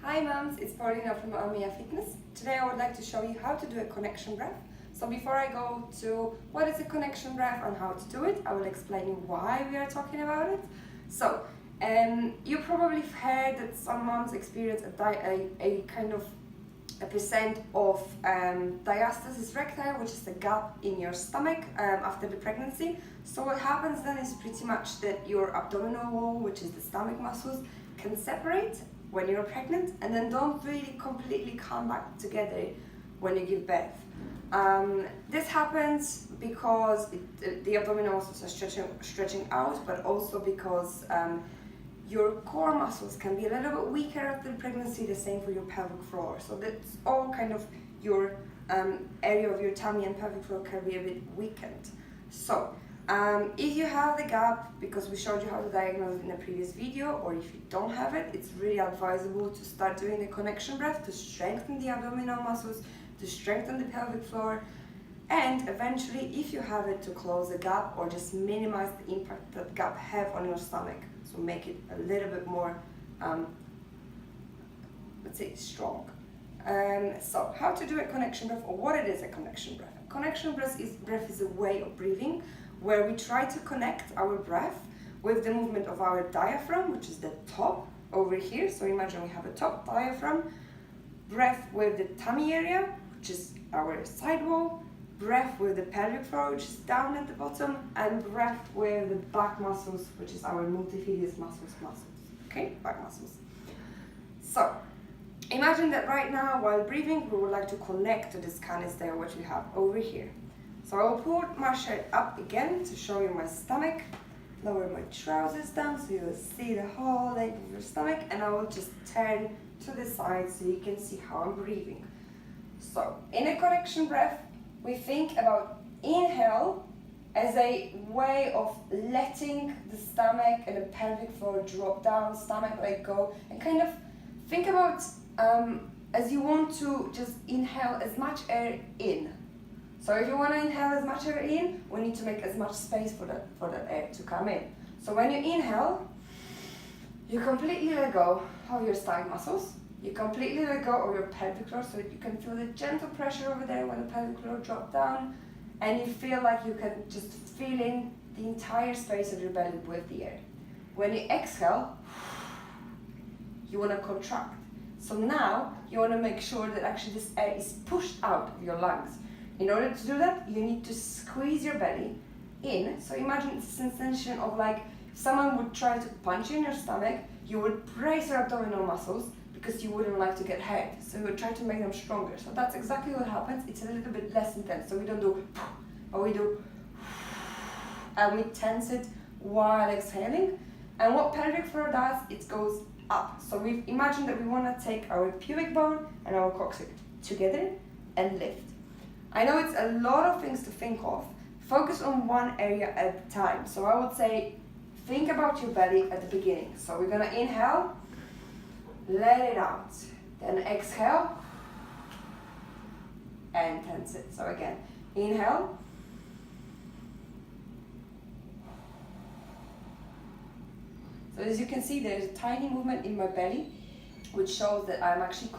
Hi moms, it's Paulina from Amia Fitness. Today I would like to show you how to do a connection breath. So before I go to what is a connection breath and how to do it, I will explain you why we are talking about it. So you probably have heard that some moms experience a kind of a percent of diastasis recti, which is the gap in your stomach after the pregnancy. So what happens then is pretty much that your abdominal wall, which is the stomach muscles, can separate when you're pregnant and then don't really completely come back together when you give birth. This happens because the abdominal muscles are stretching out, but also because your core muscles can be a little bit weaker after pregnancy, the same for your pelvic floor. So that's all kind of your area of your tummy and pelvic floor can be a bit weakened. So if you have the gap, because we showed you how to diagnose it in a previous video, or if you don't have it, it's really advisable to start doing the connection breath to strengthen the abdominal muscles, to strengthen the pelvic floor, and eventually, if you have it, to close the gap or just minimize the impact that gap have on your stomach. So make it a little bit more, let's say, strong. So how to do a connection breath, or what it is a connection breath. A connection breath is a way of breathing where we try to connect our breath with the movement of our diaphragm, which is the top over here. So imagine we have a top diaphragm, breath with the tummy area, which is our side wall, breath with the pelvic floor, which is down at the bottom, and breath with the back muscles, which is our multifidus muscles, okay, back muscles. So imagine that right now while breathing, we would like to connect to this canister, which we have over here. So I will put my shirt up again to show you my stomach, lower my trousers down so you will see the whole length of your stomach, and I will just turn to the side so you can see how I'm breathing. So in a connection breath, we think about inhale as a way of letting the stomach and the pelvic floor drop down, stomach let go, and kind of think about as you want to just inhale as much air in. So if you want to inhale as much air in, we need to make as much space for that air to come in. So when you inhale, you completely let go of your stomach muscles. You completely let go of your pelvic floor, so you can feel the gentle pressure over there when the pelvic floor drops down, and you feel like you can just fill in the entire space of your belly with the air. When you exhale, you want to contract. So now you want to make sure that actually this air is pushed out of your lungs. In order to do that, you need to squeeze your belly in. So imagine the sensation of like if someone would try to punch you in your stomach, you would brace your abdominal muscles because you wouldn't like to get hurt. So you would try to make them stronger. So that's exactly what happens. It's a little bit less intense. So we don't do, but we do, and we tense it while exhaling. And what pelvic floor does, it goes up. So we imagine that we want to take our pubic bone and our coccyx together and lift. I know it's a lot of things to think of. Focus on one area at a time. So I would say, think about your belly at the beginning. So we're gonna inhale, let it out. Then exhale, and tense it. So again, inhale, so as you can see, there's a tiny movement in my belly, which shows that I'm actually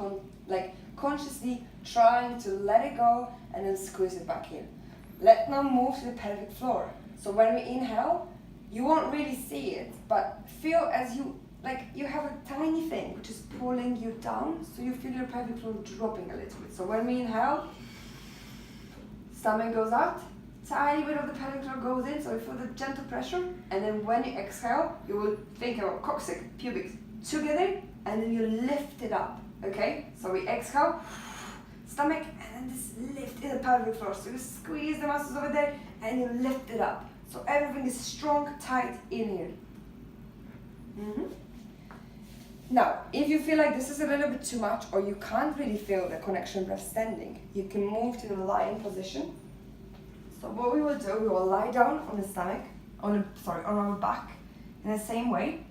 consciously trying to let it go and then squeeze it back in. Let's now move to the pelvic floor. So when we inhale, you won't really see it, but feel as you have a tiny thing which is pulling you down, so you feel your pelvic floor dropping a little bit. So when we inhale, stomach goes out, tiny bit of the pelvic floor goes in, so you feel the gentle pressure, and then when you exhale, you will think about coccyx, pubic together, and then you lift it up, okay? So we exhale, stomach, and then just lift in the pelvic floor. So you squeeze the muscles over there, and you lift it up. So everything is strong, tight in here. Now, if you feel like this is a little bit too much, or you can't really feel the connection breath standing, you can move to the lying position. So what we will do, we will lie down on the stomach, on our back, in the same way.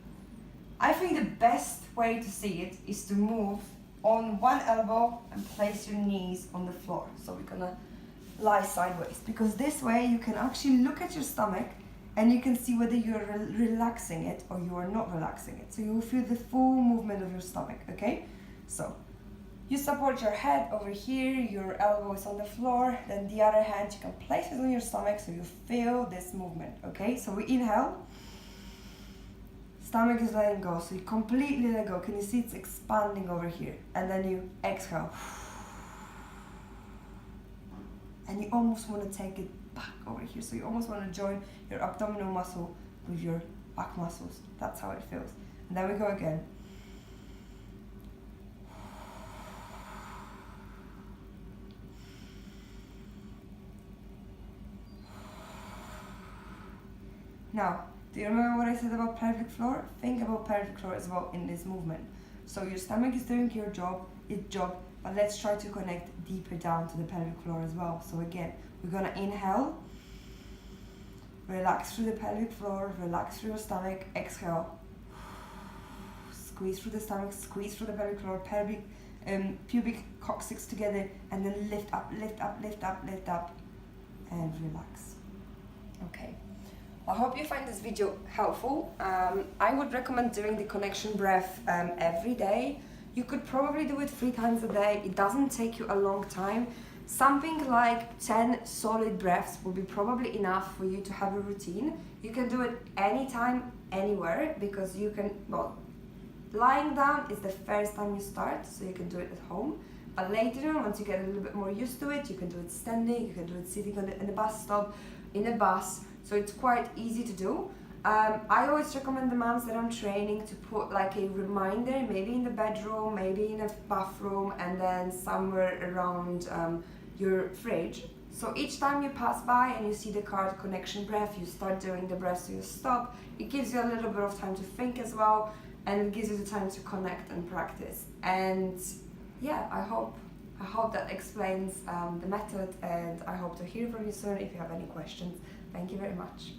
I think the best way to see it is to move on one elbow and place your knees on the floor. So we're gonna lie sideways, because this way you can actually look at your stomach and you can see whether you're relaxing it or you are not relaxing it. So you will feel the full movement of your stomach, okay? So you support your head over here, your elbow is on the floor, then the other hand you can place it on your stomach so you feel this movement, okay? So we inhale, stomach is letting go, so you completely let go. Can you see it's expanding over here? And then you exhale. And you almost want to take it back over here. So you almost want to join your abdominal muscle with your back muscles. That's how it feels. And then we go again. Now, do you remember what I said about pelvic floor? Think about pelvic floor as well in this movement. So your stomach is doing its job, but let's try to connect deeper down to the pelvic floor as well. So again, we're gonna inhale, relax through the pelvic floor, relax through your stomach, exhale, squeeze through the stomach, squeeze through the pelvic floor, pubic coccyx together, and then lift up, lift up, lift up, lift up, and relax. Okay. I hope you find this video helpful. I would recommend doing the connection breath every day. You could probably do it 3 times a day. It doesn't take you a long time. Something like 10 solid breaths will be probably enough for you to have a routine. You can do it anytime, anywhere, because you can, well, lying down is the first time you start, so you can do it at home. But later on, once you get a little bit more used to it, you can do it standing, you can do it sitting in the bus stop, in a bus. So it's quite easy to do. I always recommend the moms that I'm training to put like a reminder, maybe in the bedroom, maybe in a bathroom, and then somewhere around your fridge. So each time you pass by and you see the card connection breath, you start doing the breath, so you stop. It gives you a little bit of time to think as well, and it gives you the time to connect and practice. And yeah, I hope that explains the method, and I hope to hear from you soon if you have any questions. Thank you very much.